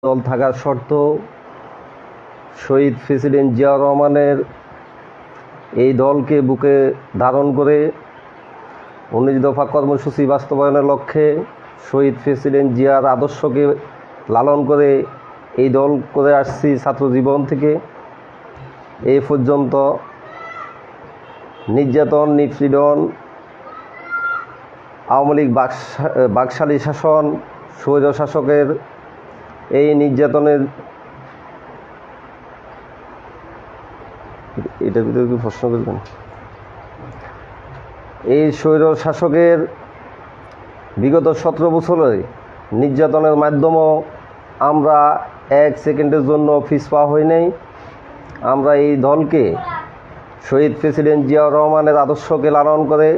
দল থাকার সত্ত্বেও শহীদ প্রেসিডেন্ট জিয়াউর রহমানের এই দলকে বুকে ধারণ করে ১৯ দফা কর্মসূচি বাস্তবায়নের লক্ষ্যে শহীদ প্রেসিডেন্ট জিয়ার আদর্শকে লালন করে এই দল করে আসছি ছাত্র জীবন থেকে এই পর্যন্ত। নির্যাতন, নিপীড়ন, আওয়ামী লীগ বাকশালী শাসন, স্বৈর শাসকের এই নির্যাতনের এটার ভিতরে কি প্রশ্ন করবেন? এই স্বৈর শাসকের বিগত ১৭ বছরে নির্যাতনের মাধ্যমেও আমরা এক সেকেন্ডের জন্য পিছপা হই নাই। আমরা এই দলকে শহীদ প্রেসিডেন্ট জিয়াউর রহমানের আদর্শকে লালন করে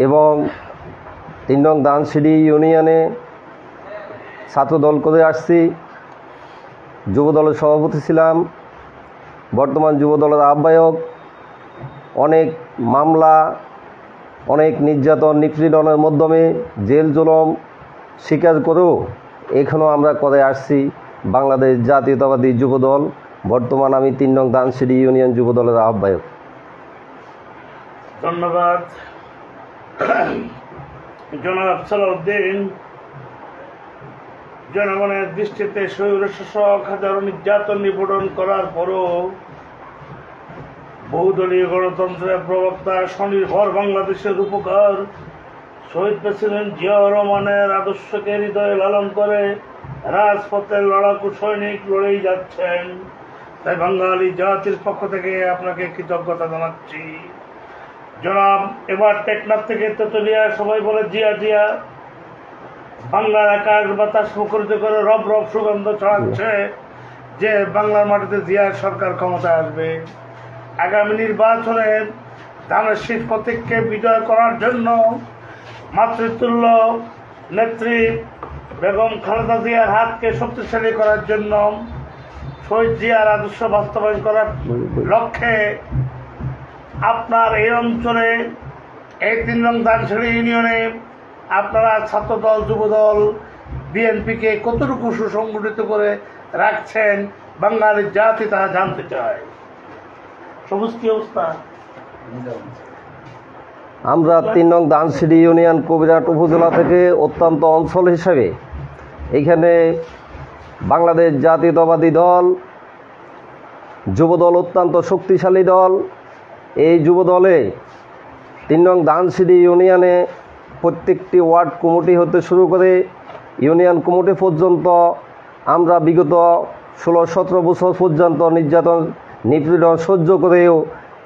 এবং ৩ নং ধানসিঁড়ি ইউনিয়নে ছাত্রদল করে আসছি। যুবদলের সভাপতি ছিলাম, বর্তমান যুবদলের আহ্বায়ক। অনেক মামলা, অনেক নির্যাতন, নিপীড়নের মাধ্যমে জেল জুলুম স্বীকার করেও এখনও আমরা করে আসছি বাংলাদেশ জাতীয়তাবাদী যুবদল। বর্তমান আমি ৩ নং ধানসিঁড়ি ইউনিয়ন যুবদলের আহ্বায়ক। ধন্যবাদ জনাব সালাউদ্দিন। জনগণের দৃষ্টিতে স্বৈর শাসক হাজারো নির্যাতন নিপীড়ন করার পরও বহুদলীয় গণতন্ত্রের প্রবক্তা, স্বনির্ভর বাংলাদেশের রূপকার শহীদ প্রেসিডেন্ট জিয়াউর রহমানের আদর্শকে হৃদয়ে লালন করে রাজপথের লড়াকু সৈনিক লড়েই যাচ্ছেন। তাই বাঙালি জাতির পক্ষ থেকে আপনাকে কৃতজ্ঞতা জানাচ্ছি। জনাব, এবার টেকনাফ থেকে তেতুলিয়া সবাই বলে জিয়া জিয়া। বাংলার আকাশ বাতাস মুখরিত করে রব রব সুগন্ধ ছড়াচ্ছে যে বাংলার মাটিতে জিয়ার সরকার ক্ষমতায় আসবে। আগামী নির্বাচনে ধানের শীষ প্রতীককে বিজয় করার জন্য মাতৃতুল্য নেত্রী বেগম খালেদা জিয়ার হাতকে শক্তিশালী করার জন্য শহীদ জিয়ার আদর্শ বাস্তবায়ন করার লক্ষ্যে আপনার এই অঞ্চলে এই ৩ নং ধানসিঁড়ি ইউনিয়নে আপনারা ছাত্রদল, যুবদল, বিএনপিকে কতটুকু সুসংগঠিত করে রাখছেন বাঙালি জাতি তা জানতে চায়। সবুজ কি অবস্থা? আমরা ৩ নং ধানসিঁড়ি ইউনিয়ন কবিরহাট উপজেলা থেকে অত্যন্ত অঞ্চল হিসাবে এখানে বাংলাদেশ জাতীয়তাবাদী দল, যুবদল অত্যন্ত শক্তিশালী দল। এই যুবদলে ৩ নং ধানসিঁড়ি ইউনিয়নে প্রত্যেকটি ওয়ার্ড কমিটি হতে শুরু করে ইউনিয়ন কমিটি পর্যন্ত আমরা বিগত ১৬-১৭ বছর পর্যন্ত নির্যাতন, নিপীড়ন সহ্য করেও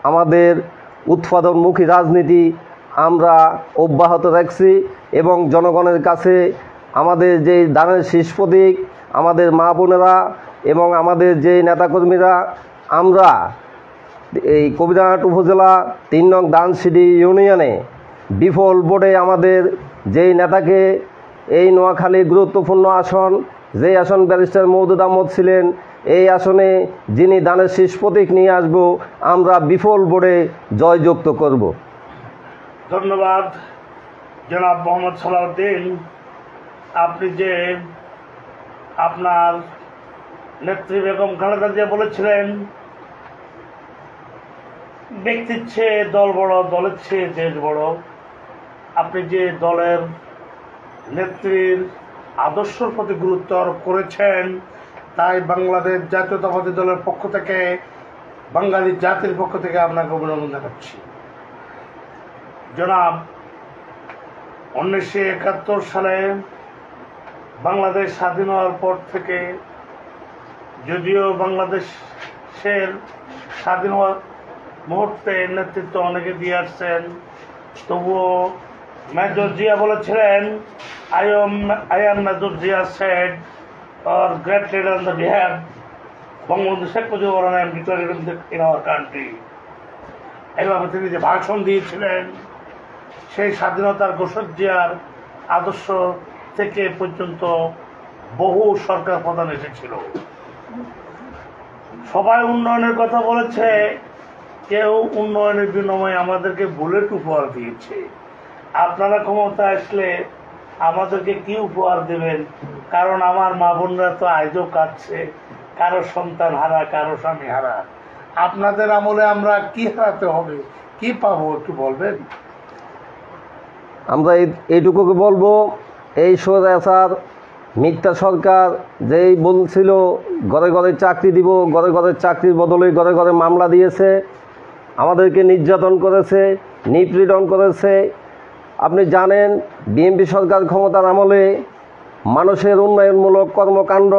আমাদের উৎপাদনমুখী রাজনীতি আমরা অব্যাহত রাখছি এবং জনগণের কাছে আমাদের যে ধানের শীষ প্রতীক, আমাদের মা বোনেরা এবং আমাদের যে নেতাকর্মীরা আমরা এই কবিরহাট উপজেলা ৩ নং ধানসিঁড়ি ইউনিয়নে বিফল বোর্ডে আমাদের যেই নেতাকে এই নোয়াখালীর গুরুত্বপূর্ণ আসন, যেই আসন ব্যারিস্টার মওদুদ আহমদ ছিলেন, এই আসনে যিনি ধানের শীষ প্রতীক নিয়ে আসব, আমরা বিফল বোর্ডে জয়যুক্ত করব। ধন্যবাদ জনাব মোহাম্মদ সালাউদ্দিন। আপনি যে আপনার নেত্রী বেগম খালেদা জিয়া বলেছিলেন ব্যক্তির চেয়ে দল বড়, দলের চেয়ে দেশ বড়। আপনি যে দলের নেত্রীর আদর্শের প্রতি গুরুত্ব আরোপ করেছেন, তাই বাংলাদেশ জাতীয়তাবাদী দলের পক্ষ থেকে, বাঙালি জাতির পক্ষ থেকে আপনাকে অভিনন্দন জানাচ্ছি। জনাব, ১৯৭১ সালে বাংলাদেশ স্বাধীন হওয়ার পর থেকে, যদিও বাংলাদেশের স্বাধীন হওয়ার মুহূর্তে নেতৃত্ব অনেকে দিয়ে আসছেন, তবুও মেজর জিয়া বলেছিলেন, I am Major Zia said, or great leader on the behalf Bangabandhu Sheikh Mujibur Rahman declared in our country। এইভাবে তিনি যে ভাষণ দিয়েছিলেন, সেই স্বাধীনতার ঘোষক জিয়ার আদর্শ থেকে পর্যন্ত বহু সরকার প্রধান এসেছিল। সবাই উন্নয়নের কথা বলেছে, কেউ উন্নয়নের বিনিময়ে আমাদেরকে বুলেট উপহার দিয়েছে। আপনারা ক্ষমতা আসলে আমাদেরকে কি উপহার দেবেন? কারণ আমার মা বোনরা তো আজও কাঁদছে, কারো সন্তান হারা, কারো স্বামী হারা। আপনাদের আমলে আমরা কি হারাতে হবে, কি পাবো একটু বলবেন? আমরা এইটুকুকে বলবো, এই স্বৈরাচার মিথ্যা সরকার যেই বলছিল ঘরে ঘরে চাকরি দিব, ঘরে ঘরে চাকরির বদলে ঘরে ঘরে মামলা দিয়েছে, আমাদেরকে নির্যাতন করেছে, নিপীড়ন করেছে। আপনি জানেন বিএনপি সরকার ক্ষমতার আমলে মানুষের উন্নয়নমূলক কর্মকাণ্ড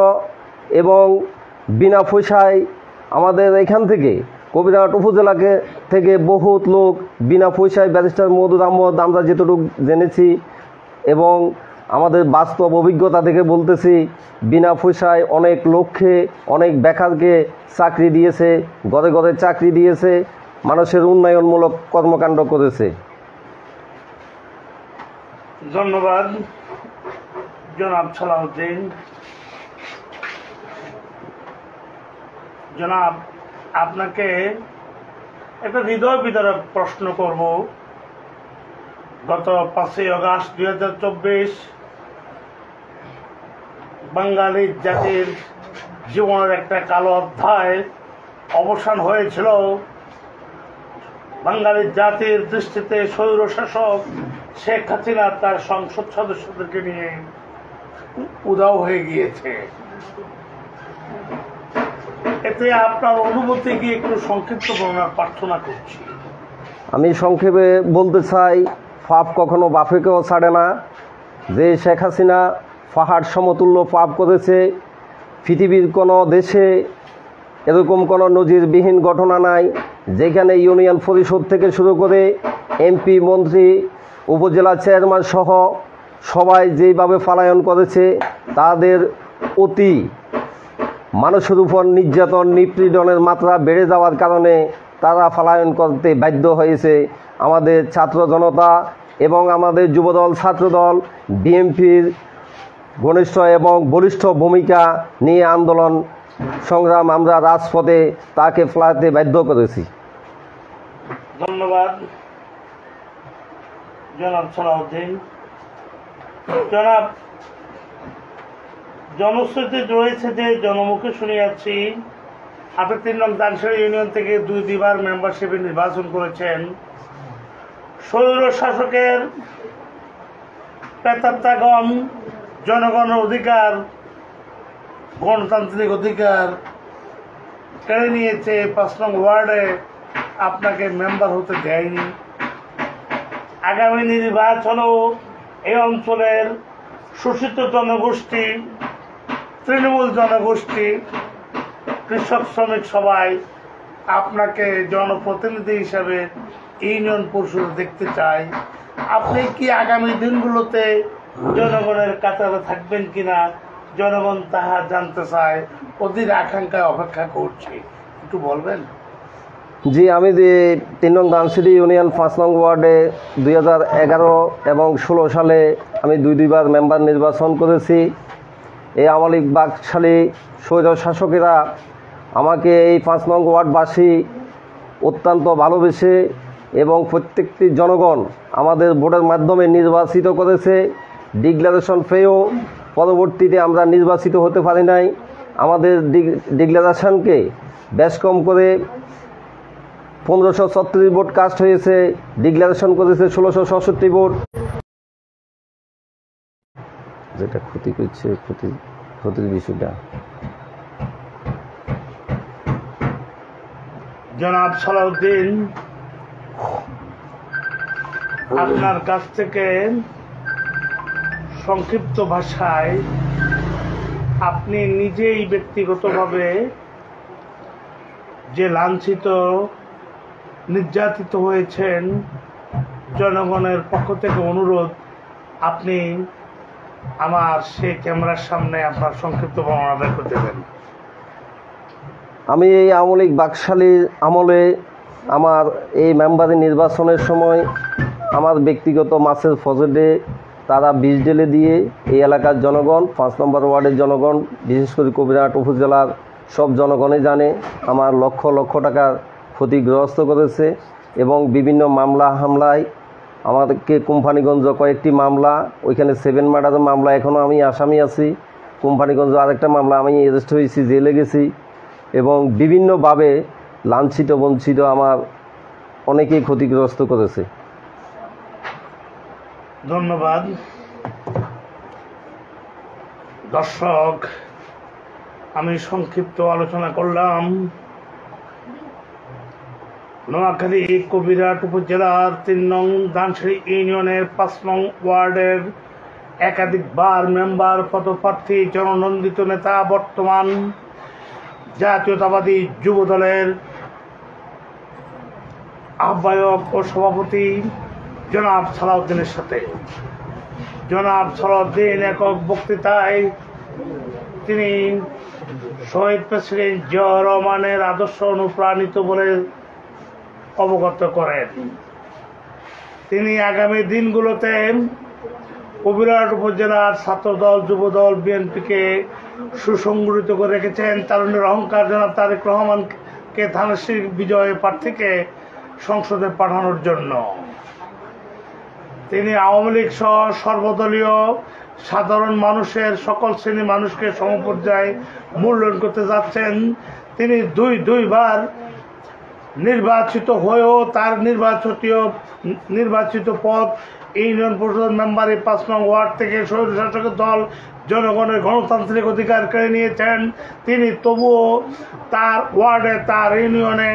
এবং বিনা পয়সায় আমাদের এখান থেকে কবিরহাট উপজেলাকে থেকে বহুত লোক বিনা পয়সায় ব্যারিস্টার মওদুদ আহমদ, আমরা যেটুকু জেনেছি এবং আমাদের বাস্তব অভিজ্ঞতা থেকে বলতেছি, বিনা পয়সায় অনেক লোককে, অনেক বেকারকে চাকরি দিয়েছে, ঘরে ঘরে চাকরি দিয়েছে, মানুষের উন্নয়নমূলক কর্মকাণ্ড করেছে। ধন্যবাদ জনাব সালাউদ্দিন। জনাব, আপনাকে একটা হৃদয় বিদারক প্রশ্ন করব। গত 5ই আগস্ট 2024 বাঙালি জাতির জীবনের একটা কালো অধ্যায় অবসান হয়েছিল। বাঙালি জাতির দৃষ্টিতে স্বৈর শাসক শেখ হাসিনা তার সংসদ সদস্যদেরকে নিয়ে উধাও হয়ে গিয়েছে। এতে আপনার অনুভূতি কি একটু সংক্ষিপ্ত বর্ণনা প্রার্থনা করছি। আমি সংক্ষেপে বলতে চাই, পাপ কখনো বাপেকেও ছাড়ে না। যে শেখ হাসিনা পাহাড় সমতুল্য পাপ করেছে, পৃথিবীর কোনো দেশে এরকম কোনো নজিরবিহীন ঘটনা নাই, যেখানে ইউনিয়ন পরিষদ থেকে শুরু করে এমপি, মন্ত্রী, উপজেলা চেয়ারম্যান সহ সবাই যেইভাবে পলায়ন করেছে, তাদের অতি মানুষের উপর নির্যাতন নিপীড়নের মাত্রা বেড়ে যাওয়ার কারণে তারা পলায়ন করতে বাধ্য হয়েছে। আমাদের ছাত্র জনতা এবং আমাদের যুবদল, ছাত্রদল, বিএনপির ঘনিষ্ঠ এবং বলিষ্ঠ ভূমিকা নিয়ে আন্দোলন সংগ্রাম আমরা রাজপথে তাকে ফেলাতে বাধ্য করেছি। ধন্যবাদ জনাব সালাউদ্দিন। জনাব, জনশ্রুতি রয়েছে যে জনমুখে শুনিয়াছি আপনি 3 নং দানসারি ইউনিয়ন থেকে 2বার মেম্বারশিপে নির্বাচন করেছেন। স্বৈর শাসকের প্রেতাত্মাগণ জনগণের অধিকার, গণতান্ত্রিক অধিকার কেড়ে নিয়েছে। 5 নং ওয়ার্ডে আপনাকে মেম্বার হতে দেয়নি। আগামী নির্বাচনেও এই অঞ্চলের শোষিত জনগোষ্ঠী, তৃণমূল জনগোষ্ঠী, কৃষক, শ্রমিক সবাই আপনাকে জনপ্রতিনিধি হিসাবে ইউনিয়ন পরিষদে দেখতে চায়। আপনি কি আগামী দিনগুলোতে জনগণের কাতারে থাকবেন কিনা, জনগণ তাহা জানতে চায়, অধীর আকাঙ্ক্ষায় অপেক্ষা করছে, একটু বলবেন? জি, আমি যে 3 নং দানসিটি ইউনিয়ন 5 নং ওয়ার্ডে 2011 এবং 16 সালে আমি 2বার মেম্বার নির্বাচন করেছি। এই আওয়ামী লীগ বাকশালী স্বৈর শাসকেরা আমাকে এই 5 নং ওয়ার্ডবাসী অত্যন্ত ভালোবেসে এবং প্রত্যেকটি জনগণ আমাদের ভোটের মাধ্যমে নির্বাচিত করেছে। ডিক্লারেশন পেয়েও পরবর্তীতে আমরা নির্বাচিত হতে পারি নাই। আমাদের ডিক্লারেশনকে বেশ কম করে 1536 ভোট কাস্ট হয়েছে, ডিক্লারেশন করেছে 1667 ভোট। যেটা ক্ষতি করছে, ক্ষতির বিষয়টা। জনাব সালাউদ্দিন, আপনার কাছ থেকে সংক্ষিপ্ত ভাষায় আপনি নিজেই ব্যক্তিগতভাবে যে লাঞ্ছিত, নির্যাতিত হয়েছেন, জনগণের পক্ষ থেকে অনুরোধ আপনি আমার সেই ক্যামেরার সামনে আপনার সংক্ষিপ্ত বর্ণনা বের করে দেবেন। আমি এই আওয়ামী লীগ বাকশালীর আমলে আমার এই মেম্বারি নির্বাচনের সময় আমার ব্যক্তিগত মাছের ফজরে তারা 20 ঢেলে দিয়ে এই এলাকার জনগণ, 5 নম্বর ওয়ার্ডের জনগণ, বিশেষ করে কবিরহাট উপজেলার সব জনগণই জানে আমার লক্ষ লক্ষ টাকার ক্ষতিগ্রস্ত করেছে এবং বিভিন্ন মামলা হামলায় আমাদেরকে কোম্পানিগঞ্জ কয়েকটি মামলা, ওইখানে 7 মার্ডারের মামলা এখনও আমি আসামি আছি। কোম্পানিগঞ্জ আরেকটা মামলা আমি অ্যারেস্ট হয়েছি, জেলে গেছি, এবং বিভিন্নভাবে লাঞ্ছিত বঞ্চিত আমার অনেকেই ক্ষতিগ্রস্ত করেছে। ধন্যবাদ। দর্শক, আমি সংক্ষিপ্ত আলোচনা করলাম নোয়াখালী কবিরহাট উপজেলার 3 নং দানসিঁড়ি ইউনিয়নের 5 নং ওয়ার্ডের একাধিকবার মেম্বার পদপ্রার্থী, জননন্দিত নেতা, বর্তমান জাতীয়তাবাদী যুব দলের আহ্বায়ক ও সভাপতি জনাব সালাউদ্দিনের সাথে জনাব সালাউদ্দিন একক বক্তৃতায় তিনি শহীদ প্রেসিডেন্ট জিয়াউর রহমানের আদর্শ অনুপ্রাণিত বলে অবগত করেন। তিনি আগামী দিনগুলোতে কবিরহাট উপজেলার ছাত্রদল, যুবদল, বিএনপিকে সুসংগঠিত করে রেখেছেন। তারুণ্যের অহংকার জনাব তারেক রহমানকে ধানের বিজয় প্রার্থীকে সংসদে পাঠানোর জন্য তিনি আওয়ামী লীগ সহ সর্বদলীয় সাধারণ মানুষের সকল শ্রেণীর মানুষকে সমপর্যায়ে মূল্যায়ন করতে যাচ্ছেন। তিনি দুইবার নির্বাচিত হয়েও তার নির্বাচিত পদ ইউনিয়ন পরিষদ মেম্বারের 5 নং ওয়ার্ড থেকে স্বৈরশাসকের দল জনগণের গণতান্ত্রিক অধিকার কেড়ে নিয়েছেন। তিনি তবুও তার ওয়ার্ডে, তার ইউনিয়নে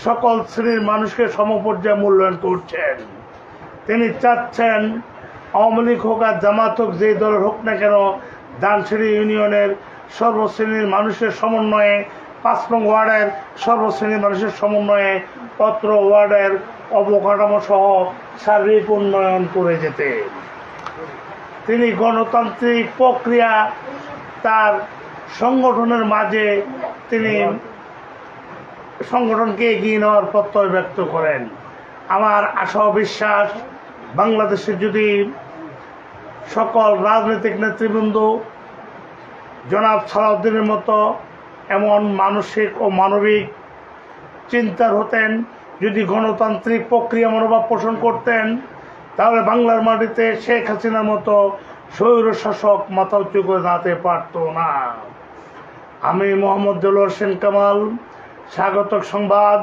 সকল শ্রেণীর মানুষকে সমপর্যায়ে মূল্যায়ন করছেন। তিনি চাচ্ছেন আওয়ামী লীগ হোক আর জামাত হোক, যেই দলের হোক না কেন, দানসিঁড়ি ইউনিয়নের সর্বশ্রেণীর মানুষের সমন্বয়ে, 5 নং ওয়ার্ডের সর্বশ্রেণীর মানুষের সমন্বয়ে পত্র ওয়ার্ডের অবকাঠামো সহ সার্বিক উন্নয়ন করে যেতে তিনি গণতান্ত্রিক প্রক্রিয়া তার সংগঠনের মাঝে তিনি সংগঠনকে এগিয়ে নেওয়ার প্রত্যয় ব্যক্ত করেন। আমার আশা ও বিশ্বাস, বাংলাদেশে যদি সকল রাজনৈতিক নেতৃবৃন্দ জনাব সালাউদ্দিনের মতো এমন মানসিক ও মানবিক চিন্তার হতেন, যদি গণতান্ত্রিক প্রক্রিয়া মনোভাব পোষণ করতেন, তাহলে বাংলার মাটিতে শেখ হাসিনার মতো স্বৈর শাসক মাথা উঁচু করে দাঁড়াতে পারত না। আমি মোহাম্মদ দেলোয়ার হোসেন কামাল, স্বাগতক সংবাদ।